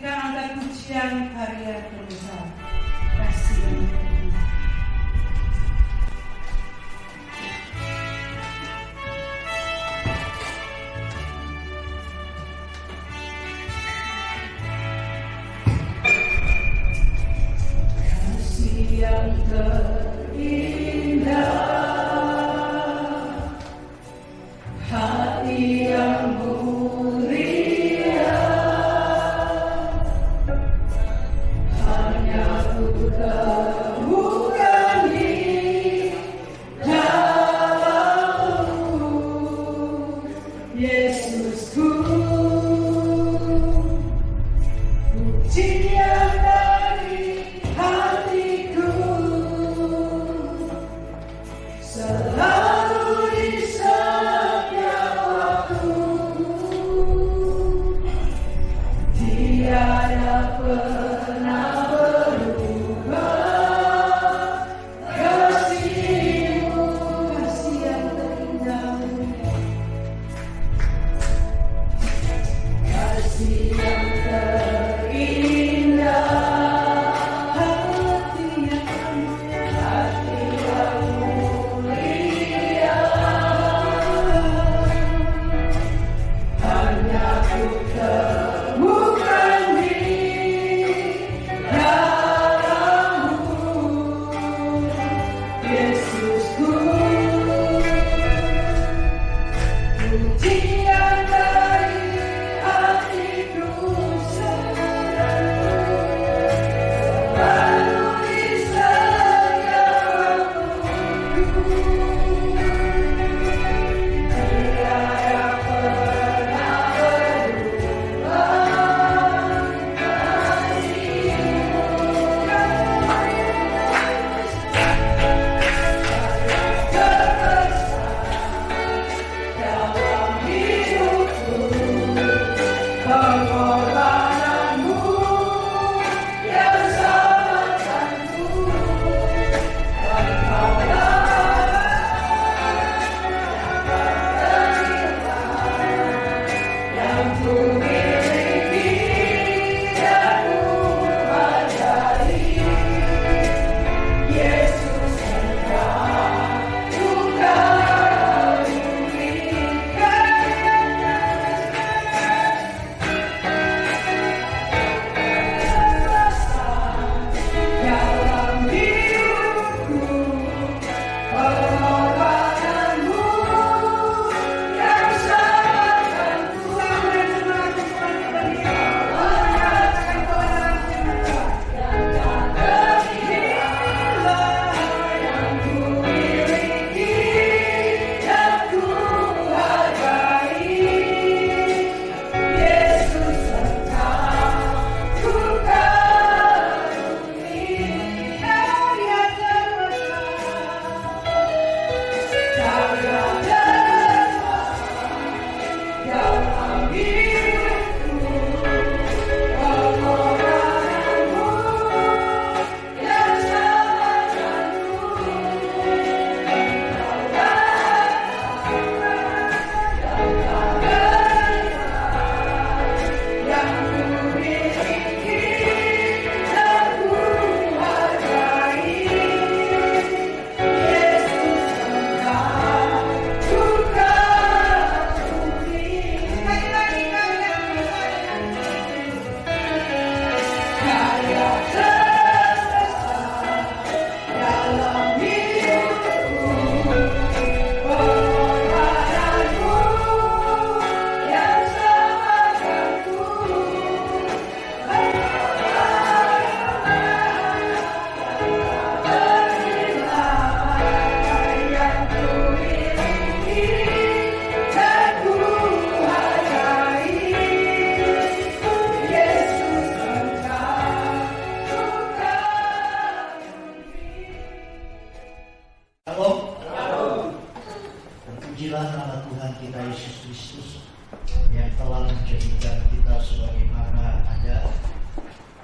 Berikan angkat pujian karya terbesar kasih yang terindah. Kasih yang terindah, hati yang mulia, hanya ku temukan di dalam-Mu, Yesusku. Pujian dari hatiku selalu di setiap waktu, tiada pernah berubah. Kasih-Mu, kasih yang terindah, kasih yang terindah, hati yang mulia, hanya ku temukan di dalam-Mu, Yesusku. Pujian dari hatiku selalu di setiap waktu, tiada pernah berubah. Dalam hidupku, pengorbanan-Mu yang selamatkan-Ku, yang ku miliki dan ku hargai. Yesus, Engkau ku kagumi, dalam hidupku, pengorbanan-Mu yang selamatkan-Ku. Yang ku miliki dan ku hargai. Yesus, Engkau ku kagumi, karya terbesar, karya terbesar dalam hidupku, pengorbanan-Mu yang selamatkan-Ku. Yang ku miliki dan ku hargai. Yesus, Engkau ku kagumi. Karya terbesar dalam hidupku, pengorbanan-Mu yang selamatkan-Ku. Yang ku miliki dan ku hargai. Yesus, Engkau ku kagumi. Shalom. Terpujilah nama Tuhan kita Yesus Kristus yang telah menjadikan kita sebagaimana ada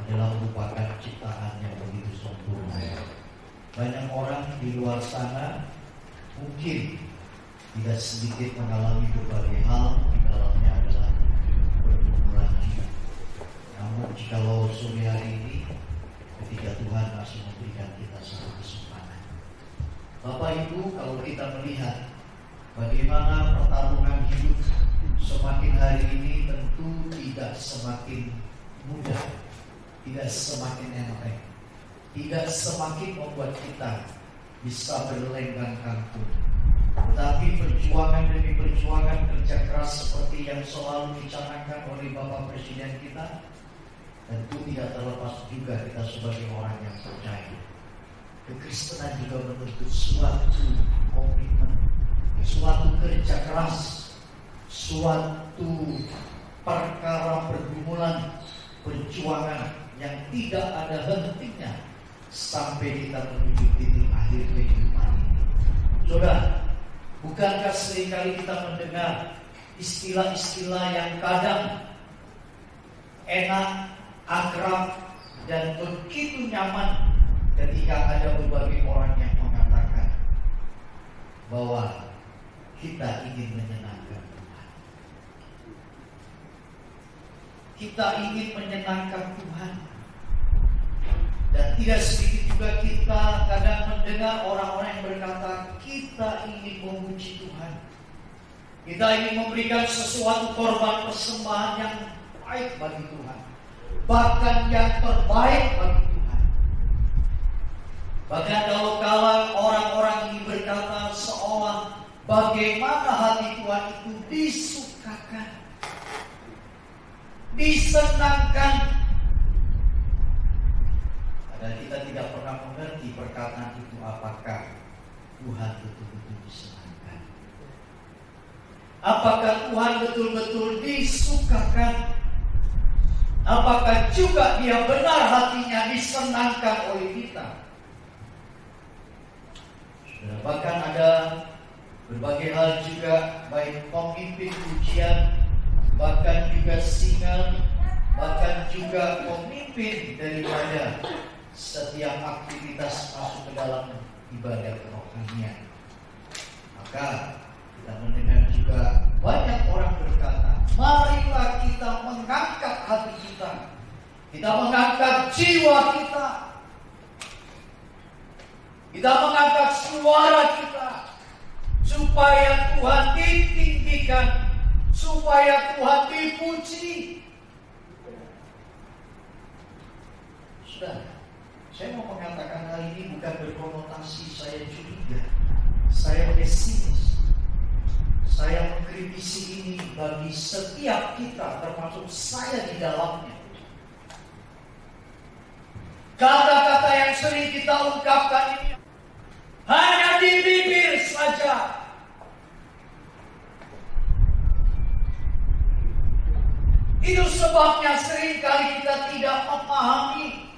adalah merupakan ciptaan yang begitu sempurna. Banyak orang di luar sana mungkin tidak sedikit mengalami berbagai hal, di dalamnya adalah pergumulan hidup. Namun jika kalau sore hari ini ketika Tuhan masih memberikan kita satu kesempatan. Bapak Ibu, kalau kita melihat bagaimana pertarungan hidup semakin hari ini tentu tidak semakin mudah, tidak semakin enteng, tidak semakin membuat kita bisa berlenggang kangkung. Tetapi perjuangan demi perjuangan, kerja keras seperti yang selalu dicanangkan oleh Bapak Presiden kita, tentu tidak terlepas juga kita sebagai orang yang percaya. Kekristenan juga menuntut suatu komitmen, suatu kerja keras, suatu perkara pergumulan, perjuangan yang tidak ada hentinya sampai kita menuju titik akhir kehidupan ini. Saudara, bukankah seringkali kita mendengar istilah-istilah yang kadang enak, akrab, dan begitu nyaman ketika ada berbagai orang yang mengatakan bahwa kita ingin menyenangkan Tuhan. Kita ingin menyenangkan Tuhan. Dan tidak sedikit juga kita kadang mendengar orang-orang yang berkata kita ingin memuji Tuhan. Kita ingin memberikan sesuatu korban persembahan yang baik bagi Tuhan, bahkan yang terbaik bagi Tuhan. Bahkan kalau orang-orang ini berkata seolah bagaimana hati Tuhan itu disukakan, disenangkan. Dan kita tidak pernah mengerti perkataan itu apakah Tuhan betul-betul disenangkan. Apakah Tuhan betul-betul disukakan? Apakah juga Dia benar hatinya disenangkan oleh kita? Bahkan ada berbagai hal juga, baik pemimpin pujian, bahkan juga singal, bahkan juga pemimpin daripada setiap aktivitas masuk ke dalam ibadah kerohanian. Maka kita mendengar juga banyak orang berkata, marilah kita mengangkat hati kita mengangkat jiwa kita mengangkat suara kita, supaya Tuhan ditinggikan, supaya Tuhan dipuji. Saudara, saya mau mengatakan hal ini bukan berkonotasi saya curiga, saya pesimis. Saya mengkritisi ini bagi setiap kita, termasuk saya di dalamnya. Kata-kata yang sering kita ungkapkan ini hanya di bibir saja. Itu sebabnya seringkali kita tidak memahami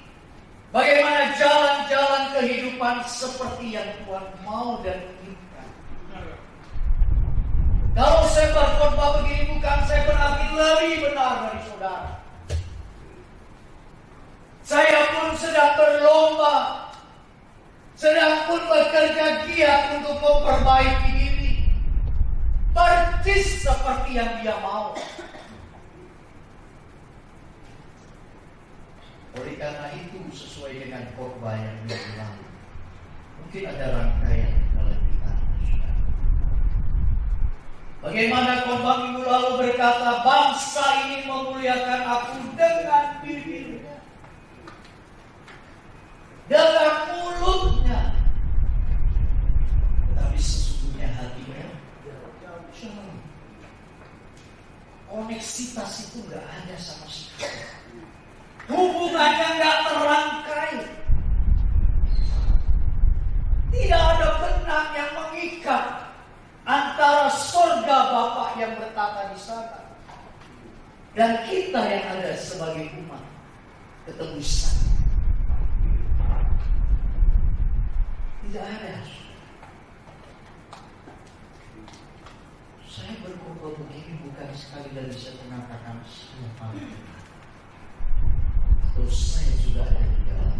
bagaimana jalan-jalan kehidupan seperti yang Tuhan mau dan inginkan. Kalau saya berkhotbah begini bukan saya berarti lebih benar dari saudara. Saya pun sedang berlomba, sedang pun bekerja giat untuk memperbaiki diri, persis seperti yang Dia mau. Oleh karena itu, sesuai dengan khotbah yang diulang, mungkin ada rangkaian dalam kita. Bagaimana khotbah minggu lalu berkata, bangsa ini memuliakan aku dengan bibirnya, dengan mulutnya, tapi sesungguhnya hatinya jauh. Koneksitas itu gak ada sama sekali. Hubungannya gak terangkai. Tidak ada benang yang mengikat antara surga Bapa yang bertata di sana dan kita yang ada sebagai umat ketemu sana. Tidak ada. Saya berkhotbah begini bukan sekali lagi saya mengatakan saya paling benar. Terus saya sudah ada di dalam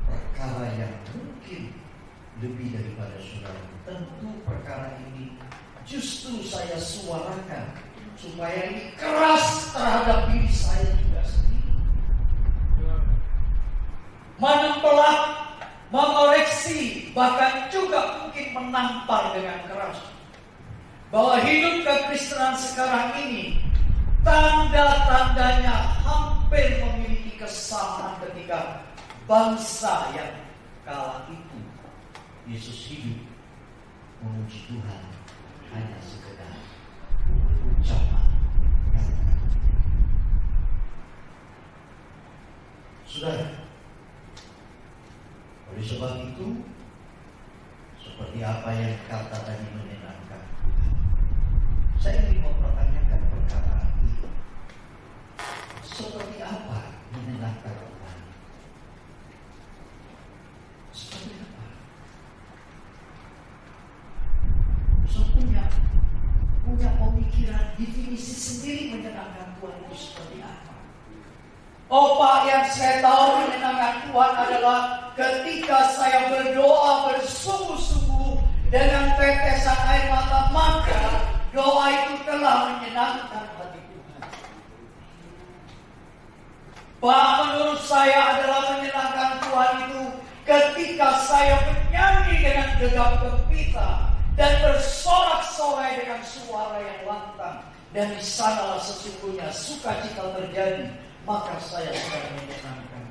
perkara yang mungkin lebih daripada saudara. Tentu perkara ini justru saya suarakan supaya ini keras terhadap diri saya juga sendiri. menempelak, mengoreksi, bahkan juga mungkin menampar dengan keras. Bahwa hidup kekristenan sekarang ini tanda-tandanya hampir memiliki kesamaan ketika bangsa yang kala itu Yesus hidup memuji Tuhan hanya sekedar ucapan. Saudara, oleh sebab itu, seperti apa yang kata tadi menyenangkan Tuhan, saya ingin mempertanyakan perkataan itu. Seperti apa menyenangkan Tuhan? Seperti apa? So, punya pemikiran definisi sendiri menyenangkan Tuhan itu seperti apa? Oh Pak, yang saya tahu menyenangkan Tuhan adalah ketika saya berdoa bersungguh-sungguh dengan tetesan air mata, maka doa itu telah menyenangkan hati Tuhan. Pak, menurut saya adalah menyenangkan Tuhan itu ketika saya menyanyi dengan gegap gempita dan bersorak-sorai dengan suara yang lantang, dan di sanalah sesungguhnya sukacita terjadi, maka saya sedang menyenangkan.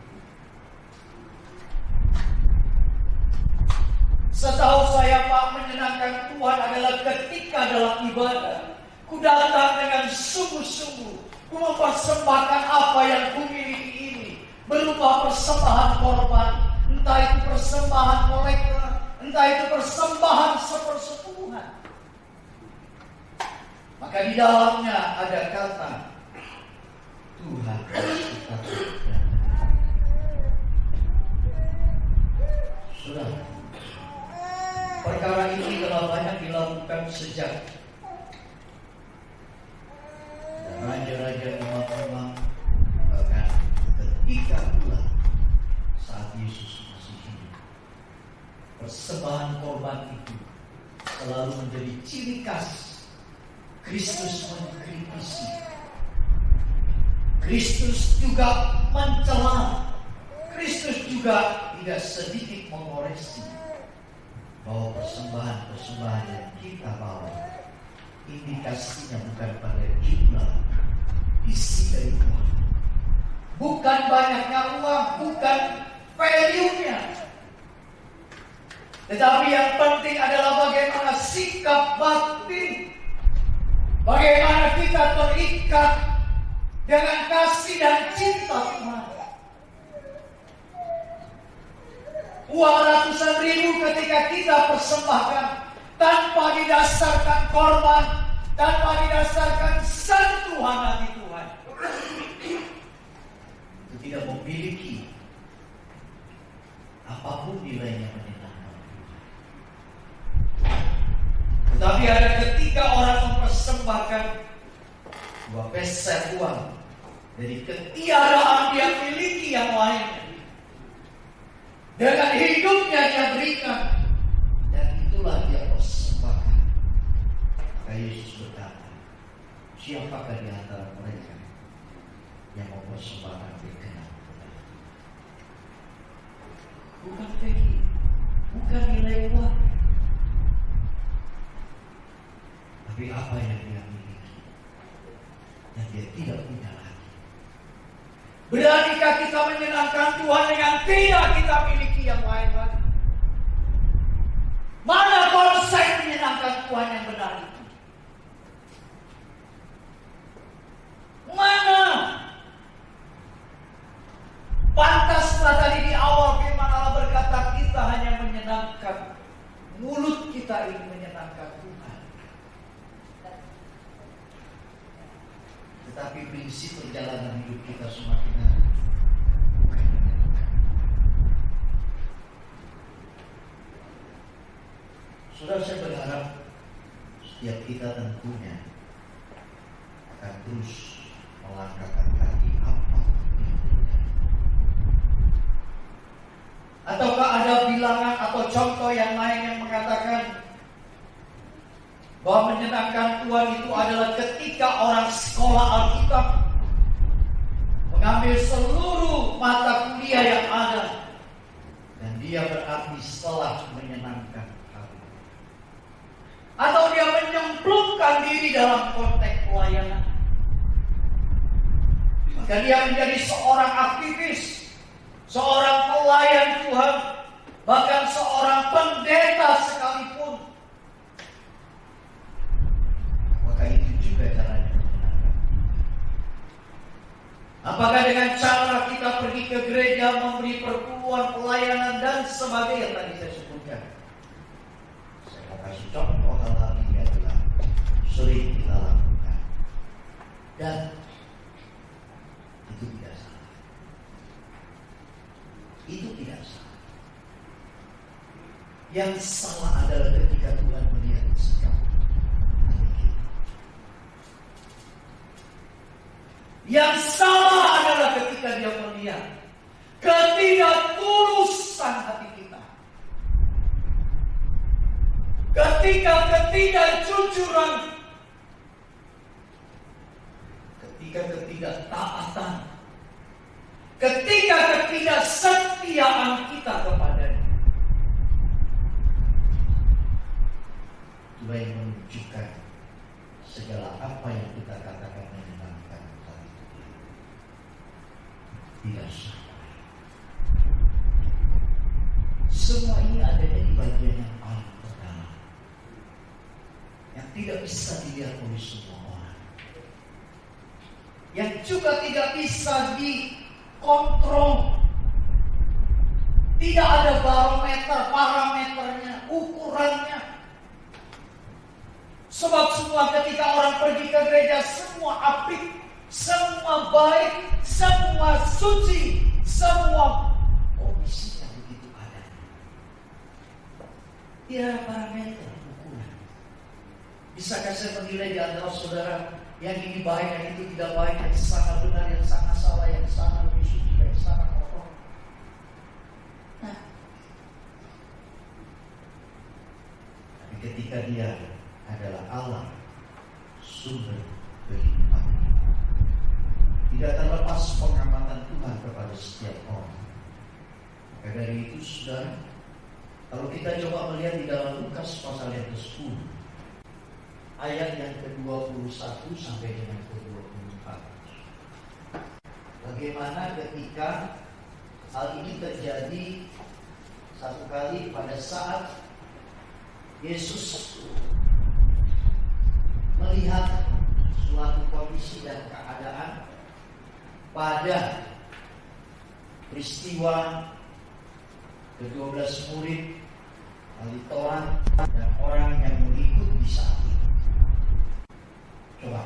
Setahu saya Pak, menyenangkan Tuhan adalah ketika dalam ibadah ku datang dengan sungguh-sungguh, ku mempersembahkan apa yang ku miliki ini berupa persembahan korban, entah itu persembahan kolektor, entah itu persembahan sepersepuluhan. Maka di dalamnya ada kata Tuhan kita berikan. Saudara, perkara ini telah banyak dilakukan sejak raja-raja imam-imam, bahkan ketika pula saat Yesus masih hidup. Persembahan korban itu selalu menjadi ciri khas Kristus mengkritisi. Kristus juga mencela. Kristus juga tidak sedikit mengoreksi bahwa persembahan-persembahan yang kita bawa indikasinya bukan pada jumlah isi dari uang, bukan banyaknya uang, bukan value-nya, tetapi yang penting adalah bagaimana sikap batin, bagaimana kita terikat dengan kasih dan cinta Tuhan. Uang ratusan ribu ketika kita persembahkan tanpa didasarkan korban, tanpa didasarkan sentuhan hati Tuhan, itu tidak memiliki apapun nilainya menyenangkan Tuhan. Tetapi ada ketika orang mempersembahkan 2 peser uang dari ketiadaan dia miliki yang lain, dengan hidupnya dia berikan, Dan itulah dia persembahkan. Maka Yesus berkata, siapakah di antara mereka yang mempersembahkan berkenan kepada bukan pegi, bukan nilai uang, tapi apa yang dia miliki, yang dia tidak punya lagi. Beranikah kita menyenangkan Tuhan dengan tidak kita miliki yang lain lagi? Mana konsep menyenangkan Tuhan yang benar itu? Mana? Pantaskah tadi di awal firman Allah berkata kita hanya menyenangkan mulut kita ini menyenangkan Tuhan. Tetapi prinsip perjalanan hidup kita semakin hari bukan menyenangkan. Saudara, saya berharap setiap kita tentunya akan terus melangkahkan kaki apa yang terjadi. Ataukah ada bilangan atau contoh yang lain yang mengatakan bahwa menyenangkan Tuhan itu adalah ketika orang sekolah Alkitab mengambil seluruh mata kuliah yang ada berarti setelah menyenangkan hati. Atau dia menyemplungkan diri dalam konteks pelayanan. Maka dia menjadi seorang aktivis, seorang pelayan Tuhan, bahkan seorang pendeta sekalipun. Maka itu juga caranya menyenangkan. Apakah dengan cara kita pergi ke gereja, memberi perpuluhan, pelayanan, dan sebagainya yang tadi saya sebutkan? Saya mau kasih contoh hal-hal ini adalah sering kita lakukan. Dan itu tidak salah. Itu tidak salah. Yang salah adalah ketika Tuhan melihat sikap hati kita. Yang salah adalah ketika dia melihat ketidaktulusan hati kita. Ketika ketidakjujuran, ketika ketidaktaatan, ketika ketidaksetiaan kita kepadanya. Itulah yang menunjukkan segala apa yang kita katakan menyenangkan hati kita. Tidak salah. Semua ini adanya di bagian yang paling pertama, yang tidak bisa dilihat oleh semua orang, yang juga tidak bisa dikontrol. Tidak ada barometer, parameternya, ukurannya. Sebab semua ketika orang pergi ke gereja, semua apik, semua baik, semua suci, semua kondisinya begitu ada. tidak ada parameter, ukuran. Bisakah saya menilai di antara saudara yang ini baik, yang itu tidak baik, yang sangat benar, yang sangat salah, yang sangat lebih suci, yang sangat kotor? Nah, Tapi ketika dia adalah Allah, sumber kehidupan, tidak terlepas pengamatan Tuhan kepada setiap orang. Maka dari itu, saudara, kalau kita coba melihat di dalam Lukas pasal yang ke-10, ayat yang ke-21 sampai dengan ke-24, bagaimana ketika hal ini terjadi satu kali pada saat Yesus melihat suatu kondisi dan keadaan pada peristiwa ke-12 murid, ahli Taurat, dan orang yang mengikut di saat itu. Coba,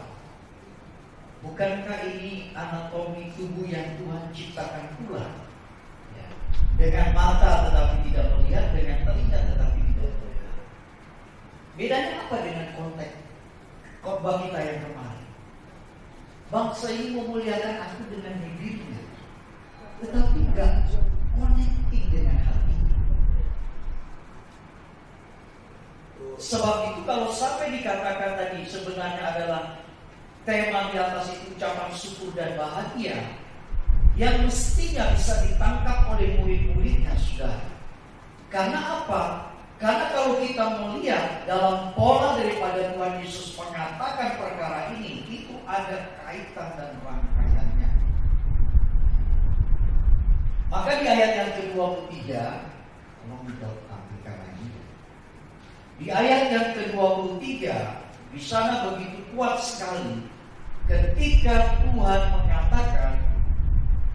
bukankah ini anatomi tubuh yang Tuhan ciptakan pula? Ya. Dengan mata tetapi tidak melihat, dengan telinga tetapi tidak mendengar. Bedanya apa dengan konteks khotbah kita yang kemarin? Bangsa ini memuliakan aku dengan bibirnya, tetapi enggak connecting dengan hati. Sebab itu kalau sampai dikatakan tadi sebenarnya adalah tema di atas itu ucapan syukur dan bahagia, yang mestinya bisa ditangkap oleh murid-muridnya, saudara. Karena apa? Karena kalau kita melihat dalam pola daripada Tuhan Yesus mengatakan perkara ini, itu ada kaitan dan rangkaiannya. Maka di ayat yang ke-23, tolong ditampilkan lagi. Di ayat yang ke-23, di sana begitu kuat sekali ketika Tuhan mengatakan,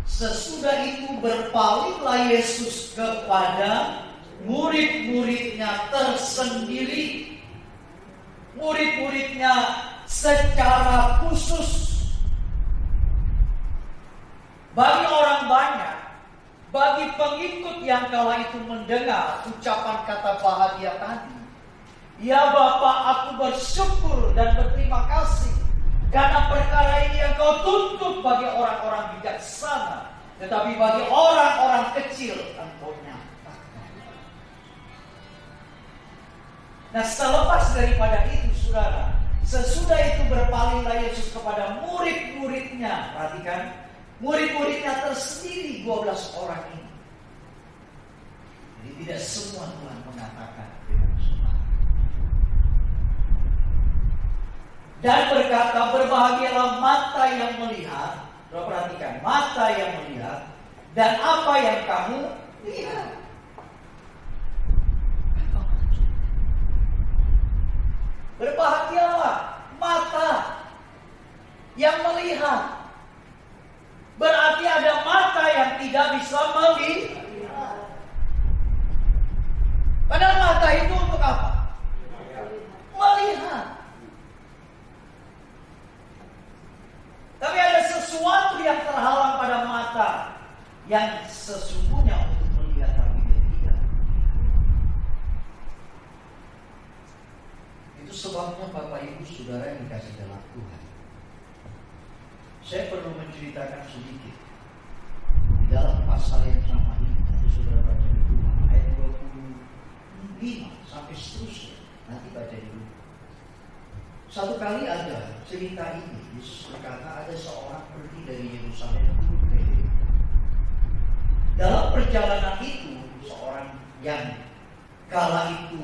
sesudah itu berpalinglah Yesus kepada murid-muridnya tersendiri, murid-muridnya secara khusus. Bagi orang banyak, bagi pengikut yang kala itu mendengar ucapan kata bahagia tadi, ya Bapa, aku bersyukur dan berterima kasih karena perkara ini yang kau tuntut bagi orang-orang bijaksana, tetapi bagi orang-orang kecil engkau nyatakan. Nah, selepas daripada itu, saudara, sesudah itu berpalinglah Yesus kepada murid-muridnya. Perhatikan, murid-muridnya tersendiri 12 orang ini. Jadi Tidak semua Tuhan mengatakan dengan sembarangan. Dan berkata, berbahagialah mata yang melihat. Coba perhatikan, mata yang melihat dan apa yang kamu lihat. Berbahagialah mata yang melihat. Berarti ada mata yang tidak bisa melihat. Padahal mata itu untuk apa? Melihat. Tapi ada sesuatu yang terhalang pada mata yang sesungguhnya untuk melihat tapi dia tidak. Itu sebabnya Bapak Ibu Saudara yang dikasih dalam Tuhan. Saya perlu menceritakan sedikit. Di dalam pasal yang sama ini, nanti saudara baca di rumah, ayat 25 sampai seterusnya. Nanti baca di rumah. Satu kali ada cerita ini, Yesus berkata ada seorang pergi dari Yerusalem ke Yeriko. Dalam perjalanan itu, seorang yang kala itu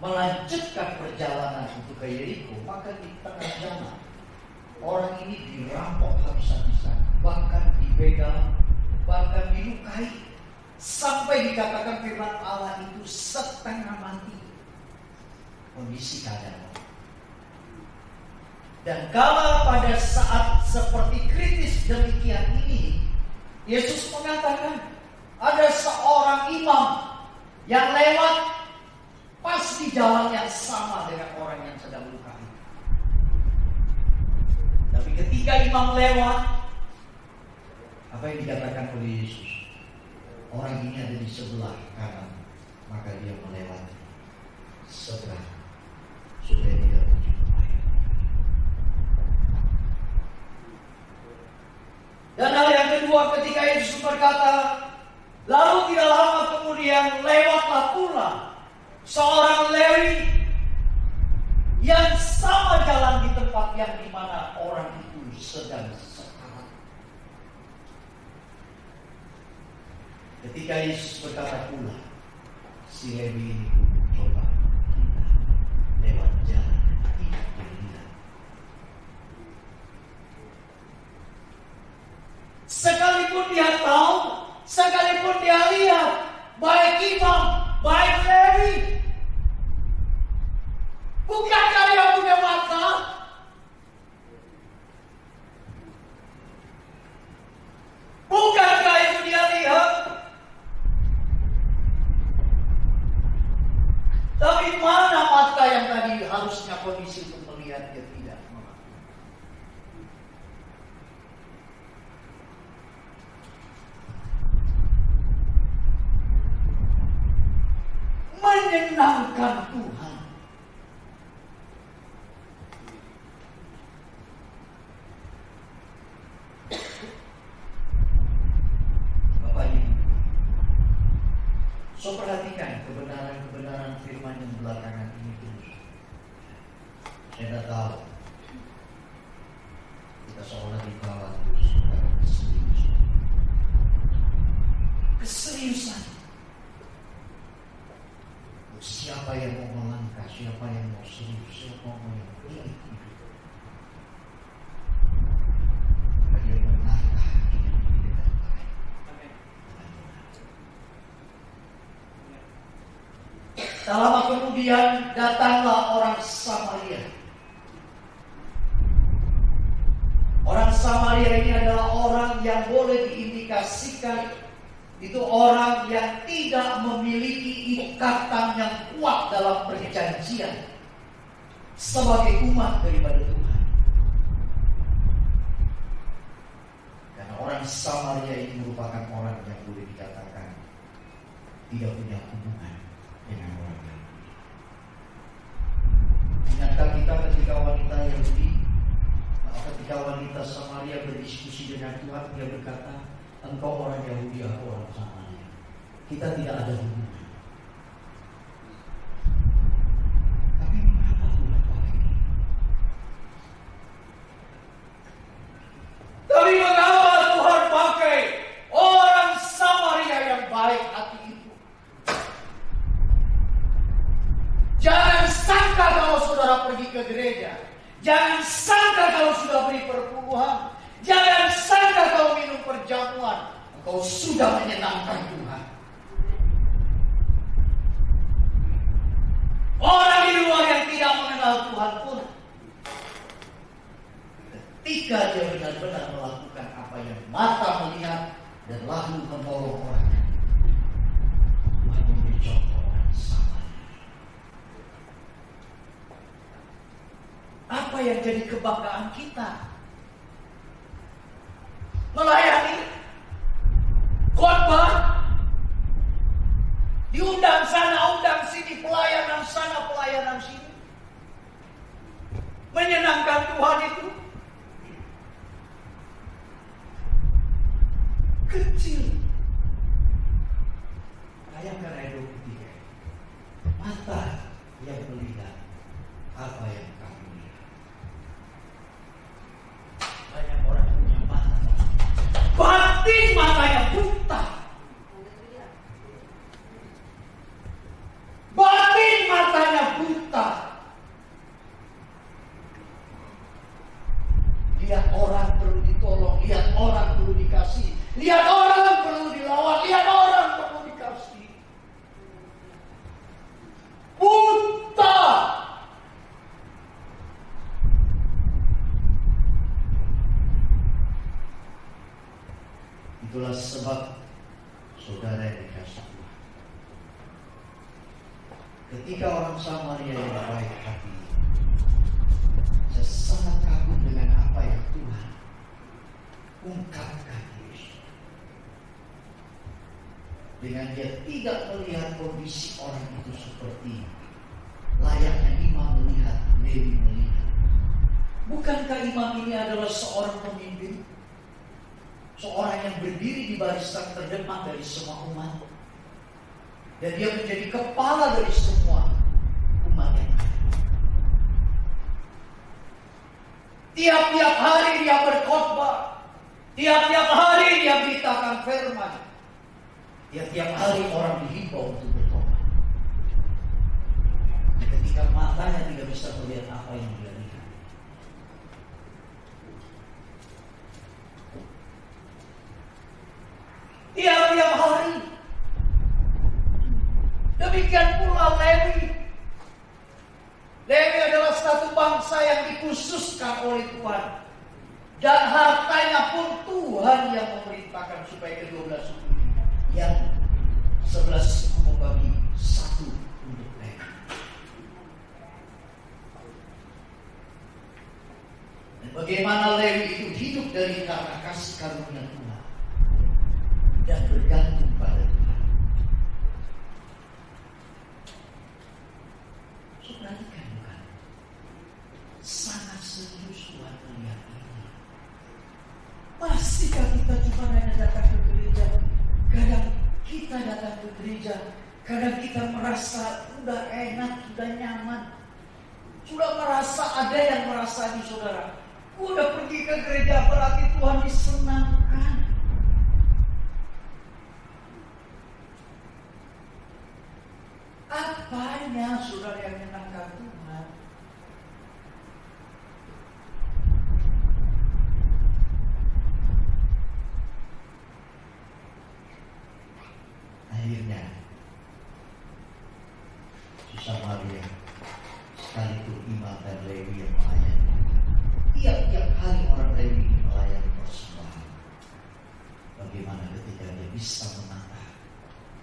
melanjutkan perjalanan untuk ke Yeriko, maka di tengah jalan orang ini dirampok habis-habisan, bahkan dibegal, bahkan dilukai, sampai dikatakan firman Allah itu setengah mati kondisi keadaan. Dan kalau pada saat seperti kritis demikian ini, Yesus mengatakan ada seorang imam yang lewat pas di jalan yang sama dengan orang yang sedang lukai. Tapi ketika imam lewat, apa yang dikatakan oleh Yesus? Orang ini ada di sebelah kanan, maka dia melewati seberang supaya tidak terjun. Dan hal yang kedua, ketika Yesus berkata, lalu tidak lama kemudian lewatlah pula seorang Lewi yang sama jalan di tempat yang dimana orang itu sedang sekarat. Ketika Yesus berkata pula, si Lewi ini pun coba kita lewat jalan tidak dilihat. Sekalipun dia tahu, sekalipun dia lihat, baik imam, baik Lewi, bukankah dia punya mata? Bukankah itu dia lihat? Tapi mana mata yang tadi harusnya kondisi untuk melihat dia tidak melihat? Menyenangkan Tuhan. Bapak Ibu, so perhatikan kebenaran-kebenaran firman yang belakangan ini terus. Saya tidak tahu. Kita seolah dibawa terus pada keseriusan. Keseriusan. Siapa yang mau melangkah, siapa yang mau serius, siapa mau yang baik. Dia melangkah hidup di dekat baik. Tak lama kemudian datanglah orang Samaria. Orang Samaria ini adalah orang yang boleh diindikasikan itu orang yang tidak memiliki ikatan yang kuat dalam perjanjian sebagai umat daripada Tuhan. Karena orang Samaria ini merupakan orang yang boleh dikatakan tidak punya hubungan dengan orang lain. Ingatkah kita ketika wanita Yahudi, ketika wanita Samaria berdiskusi dengan Tuhan, dia berkata, engkau orang Yahudi, aku orang Samaria. Kita tidak ada hubungan. Tapi mengapa Tuhan pakai ini? Tapi mengapa Tuhan pakai orang Samaria yang baik hati itu? kau sudah menyenangkan Tuhan. Orang di luar yang tidak mengenal Tuhan pun, ketika dia benar-benar melakukan apa yang mata melihat dan lalu menolong orang, Tuhan memberi contoh orang sama. Apa yang jadi kebanggaan kita? Melayani, khotbah, diundang sana, undang sini, pelayanan sana, pelayanan sini. Menyenangkan Tuhan itu kecil. Bayangkan ayat 23. Mata yang melihat apa yang kamu lihat. Banyak orang punya mata, batin matanya buta. Batin matanya buta. Lihat orang perlu ditolong, lihat orang perlu dikasih, lihat orang perlu dilawan, lihat orang perlu dikasih. Buta. Itulah sebab saudara yang dikasih Tuhan, ketika orang Samaria yang baik hati, saya sangat kagum dengan apa yang Tuhan ungkapkan Yesus. Dengan dia tidak melihat kondisi orang itu seperti layaknya imam melihat, Lewi melihat. Bukankah imam ini adalah seorang pemimpin? Seorang yang berdiri di barisan terdepan dari semua umat. Dan dia menjadi kepala dari semua umat yang ada. Tiap-tiap hari dia berkhotbah. Tiap-tiap hari dia beritakan firman. Tiap-tiap hari orang dihimbau untuk bertobat. Ketika matanya tidak bisa melihat apa yang dia lihat. Tiap-tiap hari. Demikian pula Lewi. Lewi adalah satu bangsa yang dikhususkan oleh Tuhan. Dan hartanya pun Tuhan yang memerintahkan supaya ke-12 suku ini, yang 11 suku membagi satu untuk Lewi. Dan bagaimana Lewi itu hidup dari karena kasih karunia Tuhan dan bergantung pada Tuhan. Perhatikan bukan? Sangat serius Tuhan melihat ini. Masihkah kita cuma hanya datang ke gereja? Kadang kita datang ke gereja, kadang kita merasa sudah enak, sudah nyaman, sudah merasa ada yang merasa di saudara. Udah pergi ke gereja berarti Tuhan disenangkan. Apanya saudara yang menyenangkan Tuhan? Akhirnya si Samaria sekalipun imam dan Lewi yang melayani, tiap-tiap hari orang Lewi ini melayani persembahan. Bagaimana ketika dia bisa menata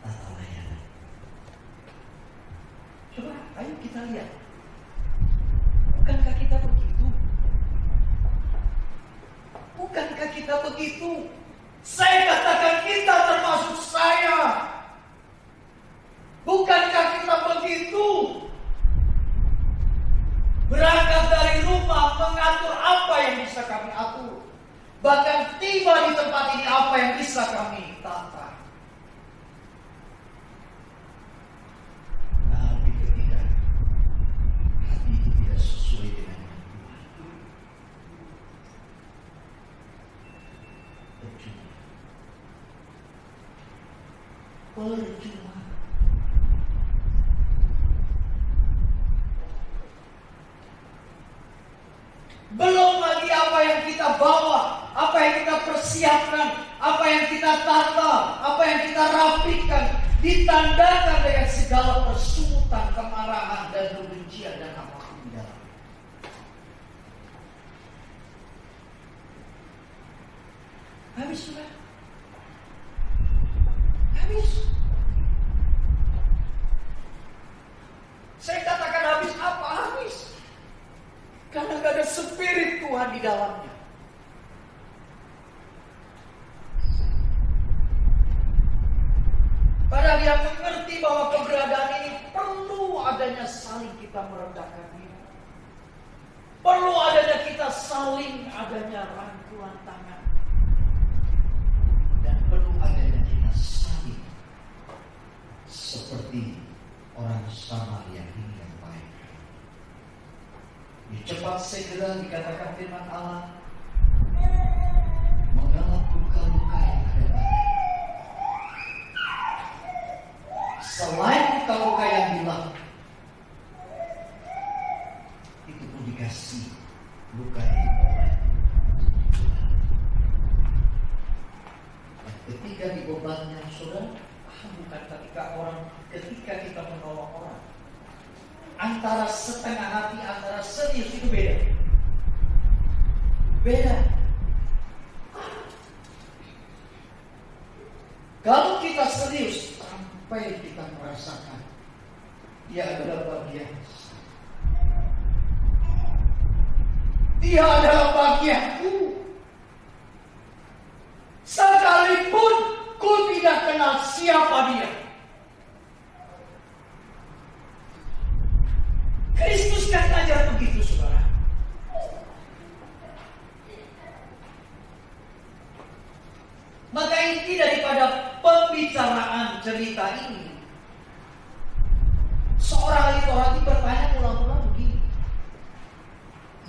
tata layanan? Coba, ayo kita lihat. Bukankah kita begitu? Bukankah kita begitu? Saya katakan kita termasuk saya. Bukankah kita begitu? Berangkat dari rumah mengatur apa yang bisa kami atur. Bahkan tiba di tempat ini apa yang bisa kami tata. Percuma. Belum lagi apa yang kita bawa, apa yang kita persiapkan, apa yang kita tata, apa yang kita rapikan, ditandakan dengan segala persungutan, kemarahan, dan kebencian, dan apapun di dalamnya. Habis sudah. Habis. Saya katakan habis apa? Habis. Karena gak ada spirit Tuhan di dalamnya. Padahal dia mengerti bahwa keberadaan ini perlu adanya saling kita merendahkan diri. Perlu adanya kita saling adanya rangkulan tangan. Dan perlu adanya kita saling seperti orang Samaria ini yang baik. Cepat segera dikatakan firman Allah, mengelap luka-luka yang ada pada. Selain luka-luka yang hilang, itu pun dikasih luka yang dibeban. Ketika dibebannya, saudara, Bukan ketika kita menolong orang. Antara setengah hati, antara serius itu beda. Beda. Kalau kita serius sampai kita merasakan dia adalah bagian, dia adalah bagianku. Sekalipun ku tidak kenal siapa dia. Kristus kan ajar begitu, saudara. Maka inti daripada pembicaraan cerita ini, seorang ahli Taurat bertanya ulang-ulang begini,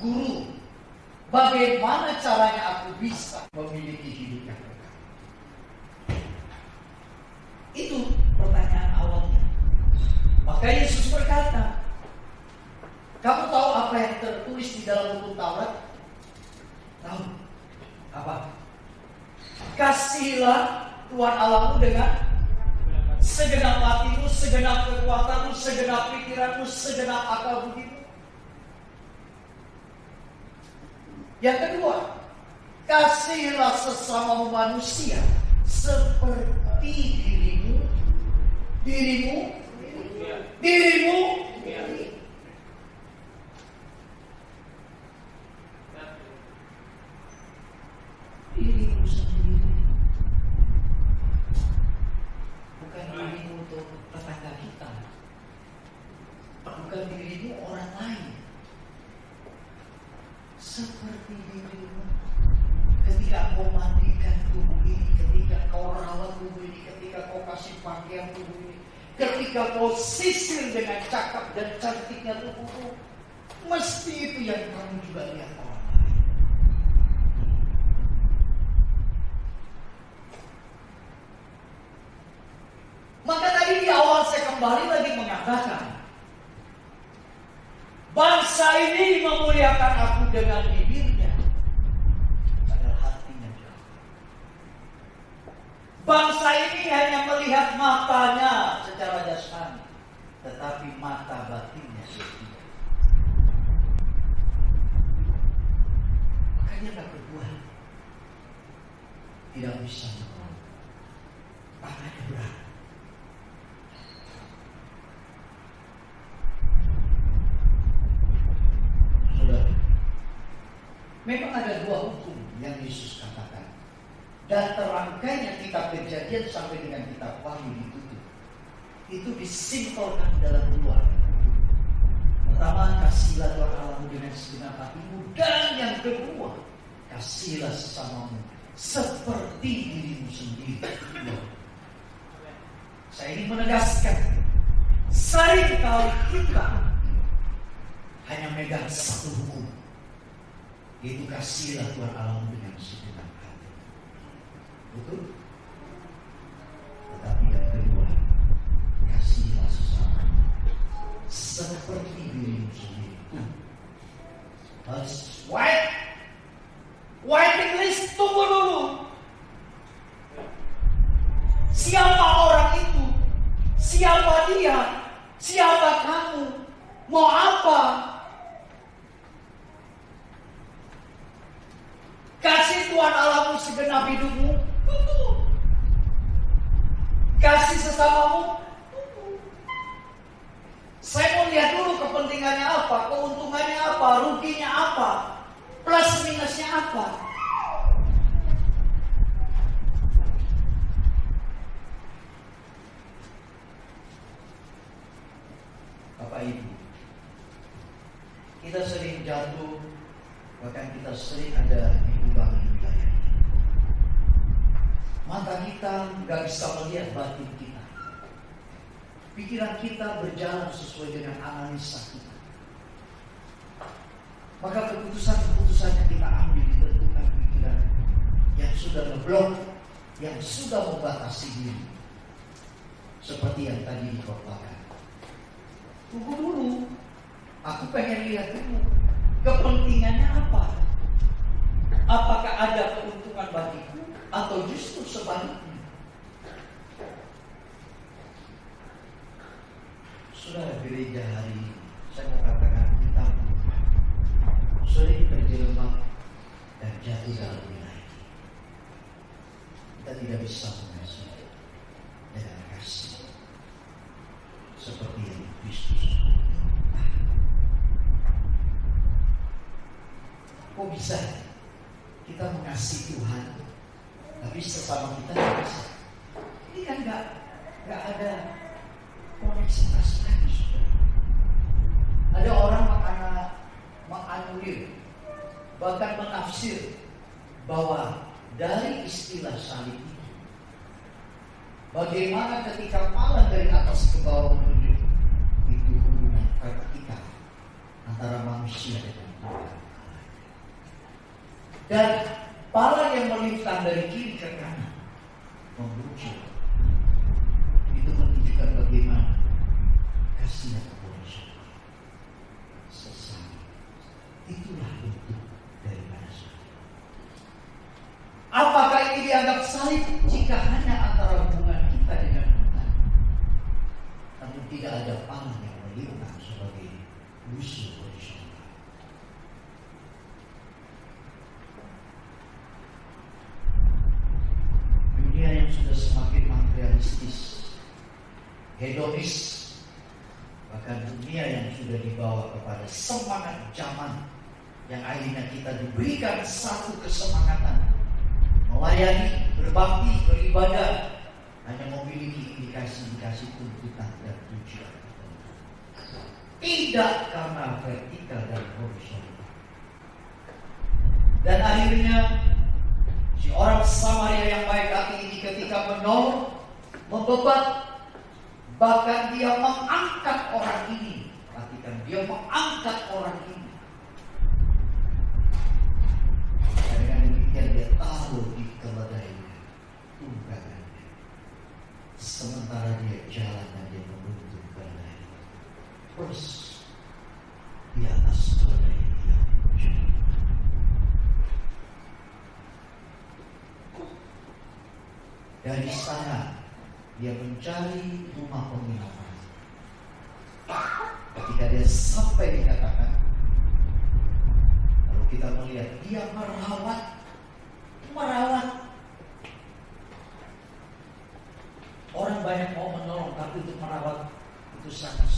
Guru, bagaimana caranya aku bisa memiliki hidup yang kekal? Itu pertanyaan awalnya. Maka Yesus berkata, kamu tahu apa yang tertulis di dalam buku Taurat? Tahu. Apa? Kasihilah Tuhan Allahmu dengan segenap hatimu, segenap kekuatanmu, segenap pikiranmu, segenap akal budimu. Yang kedua, kasihilah sesama manusia seperti dirimu. Dirimu sendiri. Bukan dirimu untuk tetangga kita. Bukan dirimu orang lain. Seperti dirimu. Ketika kau mandikan tubuh ini, ketika kau rawat tubuh ini, ketika kau kasih pakaian tubuh ini, ketika kau sisir dengan cakap dan cantiknya tubuhmu, mesti itu yang kamu juga lihat orang lain. Maka tadi di awal saya kembali lagi mengatakan, bangsa ini memuliakan aku dengan bibirnya, padahal hatinya jauh. Bangsa ini hanya melihat matanya secara jasmani, tetapi mata batinnya tidak. Makanya tak berbuat, tidak bisa menolong, tangannya berat. Memang ada dua hukum yang Yesus katakan. Dan terangkainya kitab Kejadian sampai dengan kitab Wahyu ditutup. Itu disimpulkan dalam dua. Pertama, kasihlah Tuhan Allahmu dengan segenap hatimu. Dan yang kedua, kasihlah sesamamu seperti dirimu sendiri. Saya ingin menegaskan, seringkali kita hanya megang satu hukum, yaitu kasihlah Tuhan Allahmu dengan segenap hati. Betul? Tetapi yang kedua, kasihlah sesama seperti dirimu sendiri. Waiting list, tunggu dulu. Siapa orang itu? Siapa dia? Siapa kamu? Mau apa? Kasih Tuhan Allahmu segenap hidupmu, tutup. Kasih sesamamu, tutup. Saya mau lihat dulu kepentingannya apa, keuntungannya apa, ruginya apa, plus minusnya apa. Bapak Ibu, kita sering jatuh, bahkan kita sering ada di lubang wilayah ini. Mata kita nggak bisa melihat batin kita. Pikiran kita berjalan sesuai dengan analisa kita. Maka keputusan-keputusan yang kita ambil ditentukan pikiran yang sudah ngeblok, yang sudah membatasi diri. Seperti yang tadi dikatakan. Tunggu dulu, aku pengen lihat dulu kepentingannya apa. Apakah ada keuntungan bagiku atau justru sebaliknya? Saudara gereja hari ini, saya mau katakan kita sering terjelembab dan jatuh dalam wilayah. Kita tidak bisa mengasihi dengan kasih seperti yang Kristus. Kok bisa kita mengasihi Tuhan, tapi sesama kita tidak bisa? Ini kan nggak ada koneksitas lagi, saudara. Ada orang menganulir, bahkan menafsir bahwa dari istilah salib itu, bagaimana ketika malah dari atas ke bawah menuju, itu hubungan vertikal antara manusia dengan Tuhan. Dan pala yang melintang dari kiri ke kanan memuncul. Itu menunjukkan bagaimana kasih yang kepada sesama. Itulah bentuk daripada salib. Apakah ini dianggap salib jika hanya antara hubungan kita dengan Tuhan? Namun tidak ada pala yang melintang sebagai musuh bersama. Dunia yang sudah semakin materialistis, hedonis, bahkan dunia yang sudah dibawa kepada semangat zaman yang akhirnya kita diberikan satu kesemangatan melayani, berbakti, beribadah, hanya memiliki indikasi-indikasi tuntutan dan tujuan. Tidak karena vertikal dan horizontal. Dan akhirnya si orang Samaria yang baik hati ini ketika menolong, membebat, bahkan dia mengangkat orang ini. Perhatikan, dia mengangkat orang ini. Dan dengan demikian dia taruh di keledainya, tunggangannya. Sementara dia jalan dan dia menuntun keledai. Terus di atas keledai dia jalan. Dari sana dia mencari rumah penginapan. Ketika dia sampai dikatakan, lalu kita melihat dia merawat. Orang banyak mau menolong, tapi untuk merawat itu sangat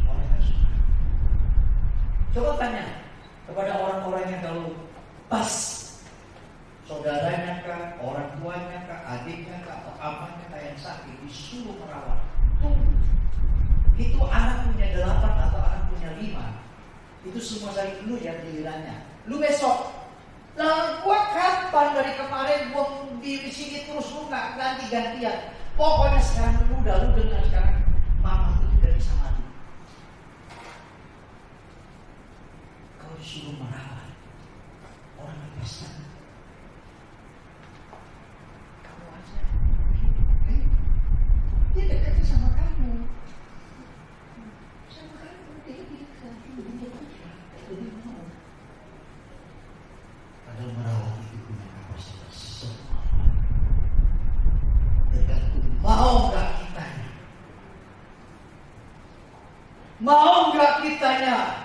orang yang susah. Coba tanya kepada orang-orang yang kalau pas saudaranya kah, orang tuanya kah, adiknya kah, atau abangnya kah yang sakit disuruh merawat. Tunggu. Itu anak punya 8 atau anak punya 5. Itu semua dari lu yang gilirannya. Lu besok. Lalu gua kapan dari kemarin gua di sini terus lu nggak ganti-gantian. Pokoknya sekarang lu dengar sekarang mama itu tidak bisa mati. Kau disuruh merawat orang lepaskan. Dia dekat sama kamu. Sama kamu, dia bisa. Jadi mau. Padahal merawat itu punya kapasitas semua. Dekat Mau nggak kitanya?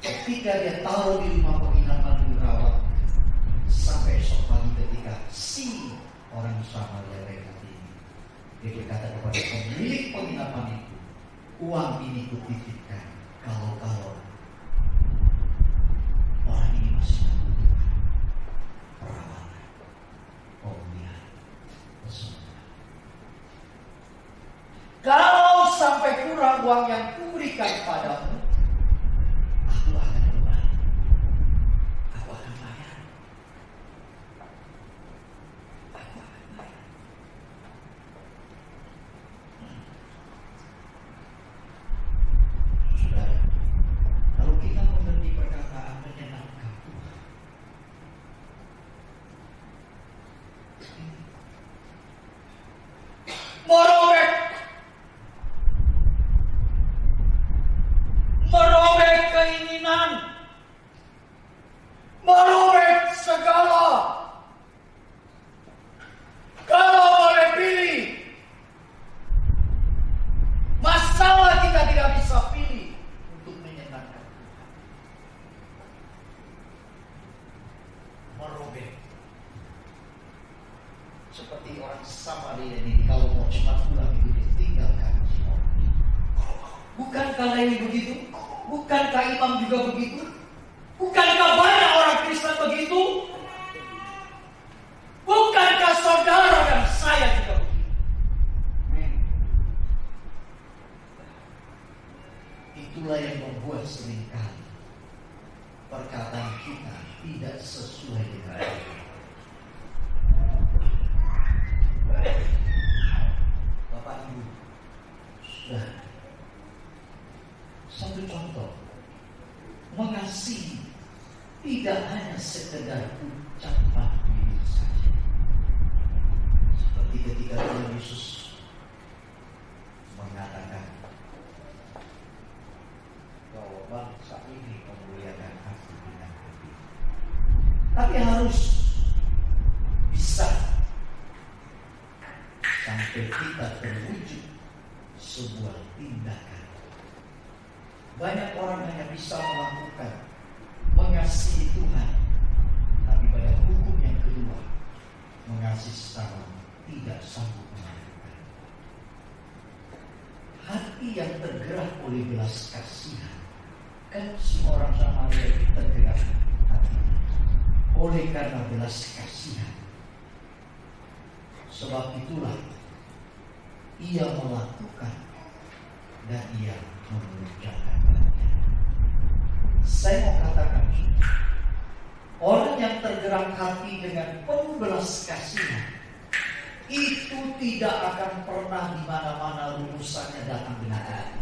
Ketika dia taruh di rumah penginapan dirawat sampai esok pagi ketika si orang Samaria lewat ini, dia berkata kepada pemilik penginapan itu, uang ini kutitipkan kalau orang ini masih membutuhkan perawatan, pemulihan, kesembuhan. Kalau sampai kurang uang yang kuberikan padamu, Aku akan kembali. Aku akan bayar. Aku akan bayar. Saudara, kalau kita mengerti perkataan menyenangkan Tuhan, merobek keinginan, merobek segala. Kalau boleh pilih, masalah kita tidak bisa pilih untuk menyenangkan Tuhan. merobek. Seperti orang Samaria ini, kalau mau cepat pulang itu ditinggalkan si orang. Bukankah ini begitu? Bukankah imam juga begitu? Bukankah banyak orang Kristen begitu? Bukankah saudara dan saya juga begitu? Itulah yang membuat seringkali perkataan kita tidak sesuai dengan Alkitab. Bapak Ibu, sudah satu contoh, mengasihi tidak hanya sekedar ucapan bibir saja. Seperti ketika Tuhan Yesus mengatakan bahwa bangsa ini memuliakan aku dengan hati, tapi harus bisa sampai kita terwujud sebuah tindakan. Banyak orang hanya bisa melakukan mengasihi Tuhan, tapi pada hukum yang kedua, mengasihi sesama tidak sanggup melakukan. Hati yang tergerak oleh belas kasihan, kan si orang Samaria itu tergerak hati oleh karena belas kasihan. Sebab itulah ia melakukan dan ia mengerjakan. Saya mau katakan, orang yang tergerak hati dengan penuh belas kasihan itu tidak akan pernah di mana-mana rumusannya datang dengan hati.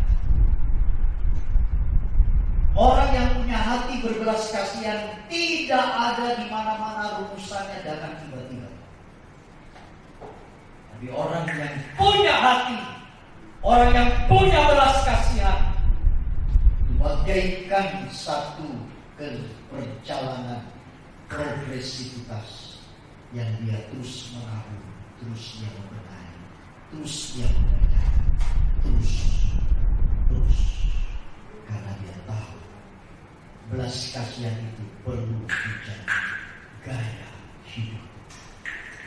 Orang yang punya hati berbelas kasihan tidak ada di mana-mana rumusannya datang tiba-tiba. Tapi orang yang punya hati, orang yang punya belas kasihan, bagaikan satu perjalanan progresivitas yang dia terus menabung, terus dia membenahi, terus dia mengerjakan, terus, karena dia tahu belas kasihan itu perlu menjadi gaya hidup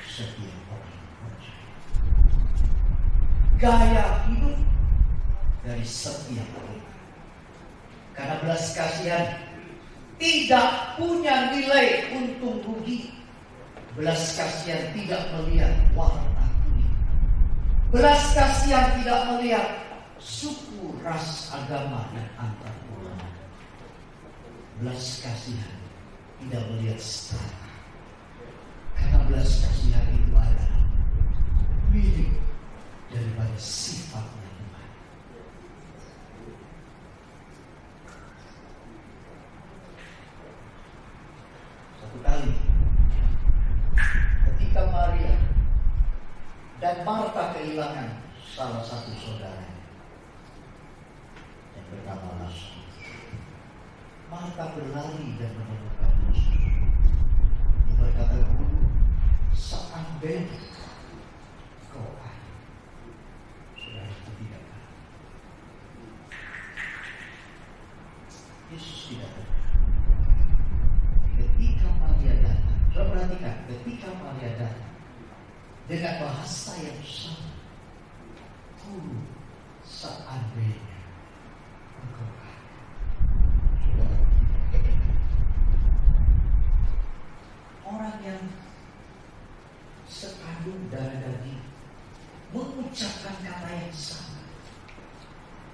setiap orang percaya. Gaya hidup dari setiap orang. Karena belas kasihan tidak punya nilai untung rugi. Belas kasihan tidak melihat warna kulit. Belas kasihan tidak melihat suku, ras, agama, dan antar golongan. Belas kasihan tidak melihat strata. Karena belas kasihan itu adalah milik daripada sifatnya Tuhan. Satu kali ketika Maria dan Marta kehilangan salah satu saudaranya yang bernama Lazarus, Marta berlari dan menemukan Yesus. Dia berkata, "Guru, seandainya kau ada, perhatikan ketika Maria datang dengan bahasa yang sama. Seandainya engkau ada. Orang yang sekandung darah daging mengucapkan kata yang sama.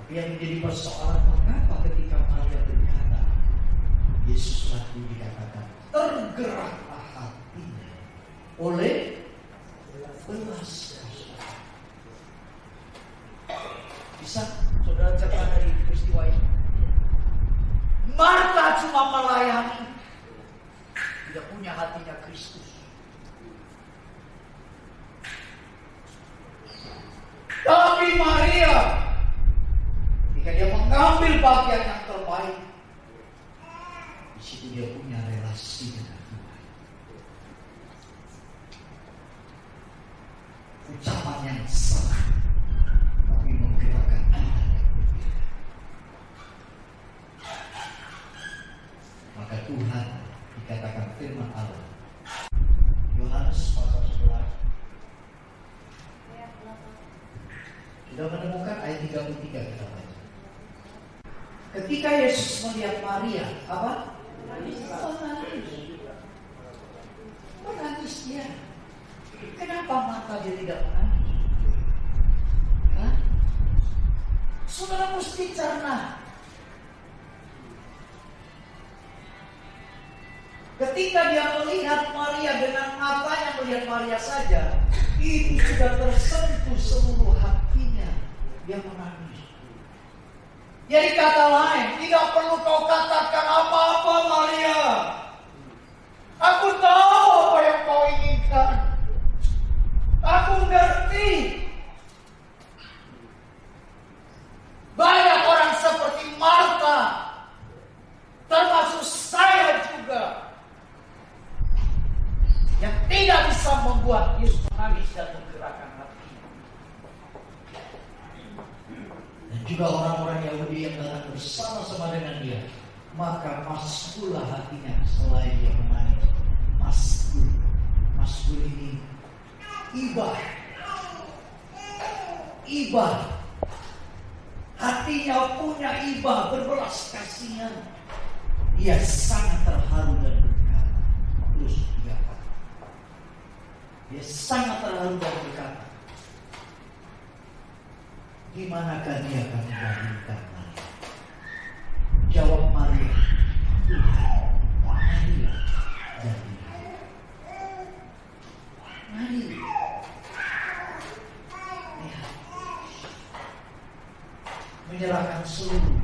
Tapi yang menjadi persoalan, mengapa ketika Maria berkata, Yesus lalu dikatakan tergeraklah hatinya oleh belas kasihan. Bisa saudara cerita dari peristiwa ini? Marta cuma melayani, tidak punya hatinya Kristus. Tapi Maria, ketika dia mengambil bagian yang terbaik, di situ dia punya relasi dengan Tuhan. Ucapan yang sama, tapi menggerakkan iman yang berbeda. Maka Tuhan dikatakan firman Allah. Yohanes pasal 11. Sudah menemukan ayat 33 kita baca. Ketika Yesus melihat Maria, apa? Menangis dia. Kenapa Marta dia tidak menangis? Hah? Saudara mesti cerna. Ketika dia melihat Maria dengan matanya melihat Maria saja, itu sudah tersentuh seluruh hatinya. Dia menangis. Jadi kata lain, tidak perlu kau katakan apa-apa Maria. Aku tahu apa yang kau inginkan. Aku ngerti. Banyak orang seperti Marta, termasuk saya juga, yang tidak bisa membuat Yesus menangis dan menggerakkan hatinya. Dan juga orang-orang Yahudi yang datang bersama-sama dengan dia, maka maskullah hatinya selain dia menangis. Maskul ini ibah. Hatinya punya ibah, berbelas kasihan. Ia sangat terharu dan berkata, terus dia kata, dia sangat terharu dan berkata, dimanakah dia akan melahirkan Maria? Jawab Maria, Tuhan, Maria dan Maria. Menyerahkan seluruh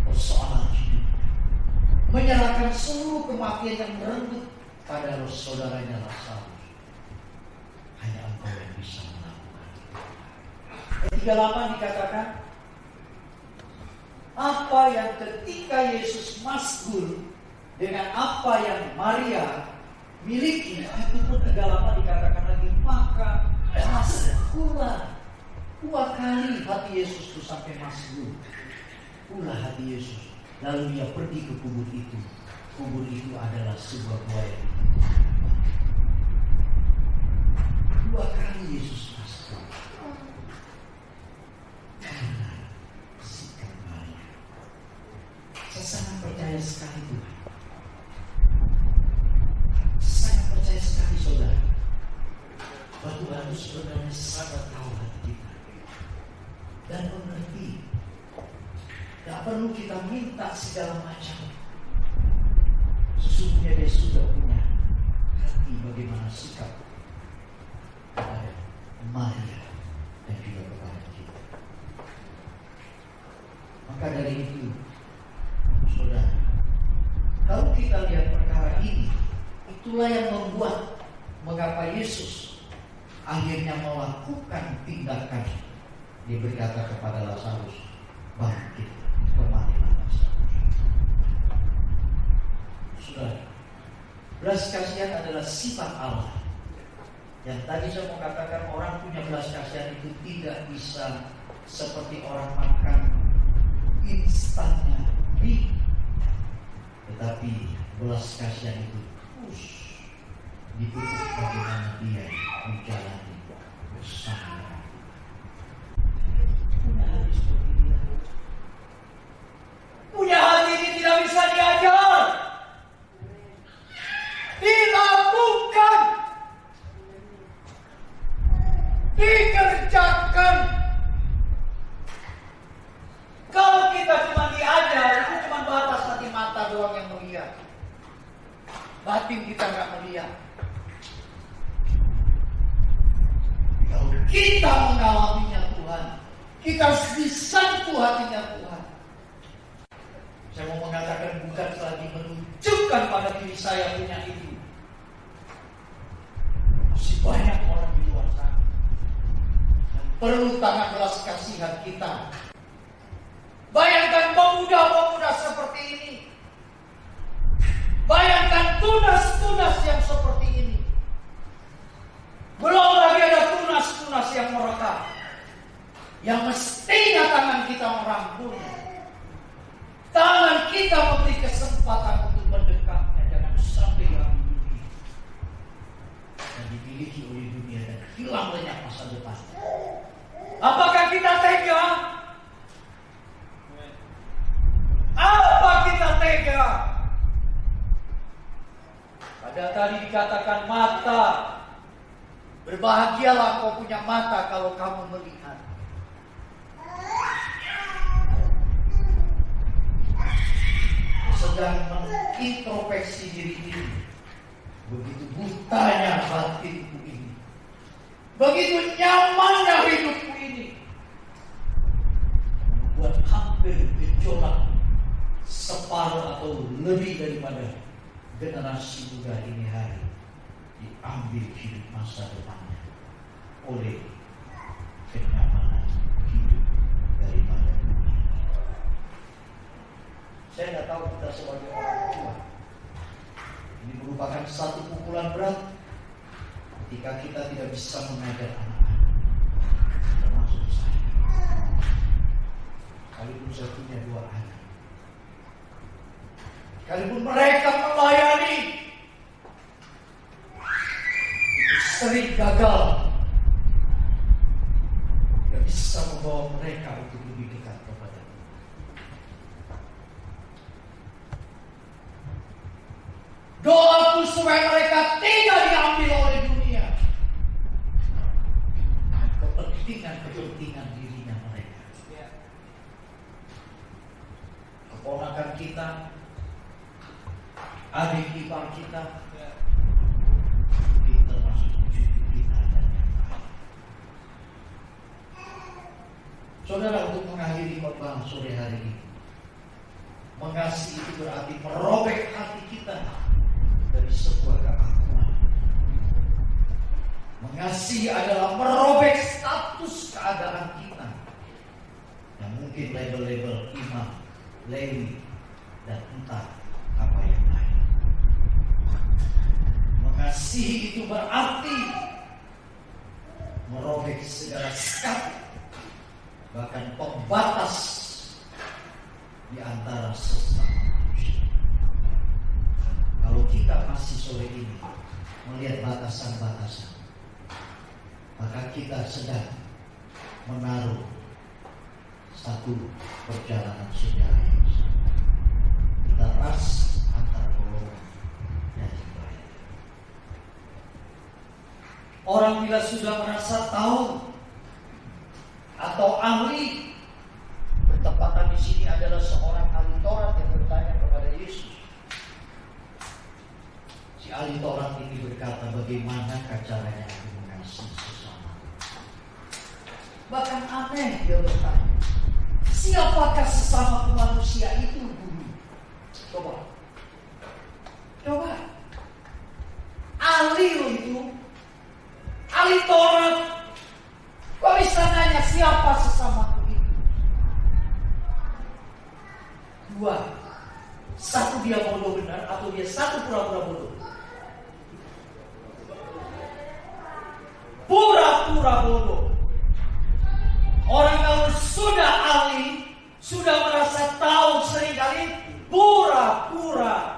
persoalan hidup, menyerahkan seluruh kematian yang merenggut pada saudaranya Lazarus. Hanya Engkau yang bisa melakukan. Ayat 38 dikatakan, apa yang ketika Yesus masgul dengan apa yang Maria miliki, itu pun 38 dikatakan lagi, maka masgullah. 2 kali hati Yesus itu sampai masgul. Pula hati Yesus. Lalu dia pergi ke kubur itu. Kubur itu adalah sebuah buaya. 2 kali Yesus masgul. Karena sikap Maria. Saya sangat percaya sekali Tuhan. Sangat percaya sekali saudara. Bahwa Tuhan itu sebenarnya sangat tahu hati kita. Dan mengerti. Tak perlu kita minta segala macam. Sesungguhnya dia sudah punya hati bagaimana sikap kepada Maria dan juga kepada kita. Maka dari itu, saudara, kalau kita lihat perkara ini, itulah yang membuat mengapa Yesus akhirnya melakukan tindakan. Dia berkata kepada Lazarus, bangkit, kematilah Lazarus. Saudara, belas kasihan adalah sifat Allah. Yang tadi saya mau katakan, orang punya belas kasihan itu tidak bisa seperti orang makan instannya mie. Tetapi belas kasihan itu terus ditutup bagaimana dia menjalani bersama. Punya hati seperti dia. Punya hati ini tidak bisa diajar. Dilakukan. Dikerjakan. Kalau kita cuma diajar, itu cuma batas hati mata doang yang melihat. Batin kita nggak melihat. Kalau kita mengalaminya Tuhan, kita disentuh hatinya Tuhan. Saya mau mengatakan bukan lagi menunjukkan pada diri saya punya itu. Masih banyak orang di luar sana yang perlu tangan belas kasihan kita. Bayangkan pemuda-pemuda seperti ini. Bayangkan tunas-tunas yang seperti ini. Belum lagi ada tunas-tunas yang merekam. Yang mestinya tangan kita merangkulnya. Tangan kita memberi kesempatan untuk mendekatnya. Jangan sampai dalam dunia. Dan dimiliki oleh dunia dan hilang lenyap masa depan. Apakah kita tega? Apa kita tega? Pada tadi dikatakan mata. Berbahagialah kau punya mata kalau kamu melihat. Sedang mengintrospeksi diri ini. Begitu butanya batinku ini. Begitu nyamannya hidupku ini. Membuat hampir gejolak separuh atau lebih daripada generasi muda ini hari diambil hidup masa depannya oleh kenyamanan hidup daripada dunia. Saya tidak tahu kita sebagai orang tua, ini merupakan satu pukulan berat ketika kita tidak bisa mengajar anak-anak, termasuk saya. Sekalipun saya punya 2 anak, Sekalipun mereka melayani, itu sering gagal. tidak bisa membawa mereka untuk lebih dekat kepada Tuhan. Doaku supaya mereka tidak diambil oleh dunia. Dan kepentingan dirinya mereka. Keponakan kita, adik ipar kita, ini termasuk cucu kita dan yang lain. Saudara, untuk mengakhiri khotbah sore hari ini, mengasihi itu berarti merobek hati kita dari sebuah keakuan. Mengasihi adalah merobek status keadaan kita yang mungkin label-label imam, lewi, dan entah apa yang lain. Mengasihi itu berarti merobek segala sekat, bahkan pembatas di antara sesama manusia. Kalau kita masih sore ini melihat batasan-batasan, maka kita sedang menaruh satu perjalanan sejarah yang sama. Kita ras antar golongan dan budaya. Orang bila sudah merasa tahu atau ahli, bertepatan di sini adalah seorang ahli Taurat yang bertanya kepada Yesus. Si ahli Taurat ini berkata, bagaimanakah caranya aku mengasihi sesama? Bahkan aneh dia bertanya, siapakah sesama manusia itu, Guru? Coba. Ahli itu, ahli Taurat, kok bisa nanya siapa sesamaku itu? 2, satu dia bodoh benar atau dia satu pura-pura bodoh? Pura-pura bodoh. Orang kalau sudah ahli, sudah merasa tahu, seringkali pura-pura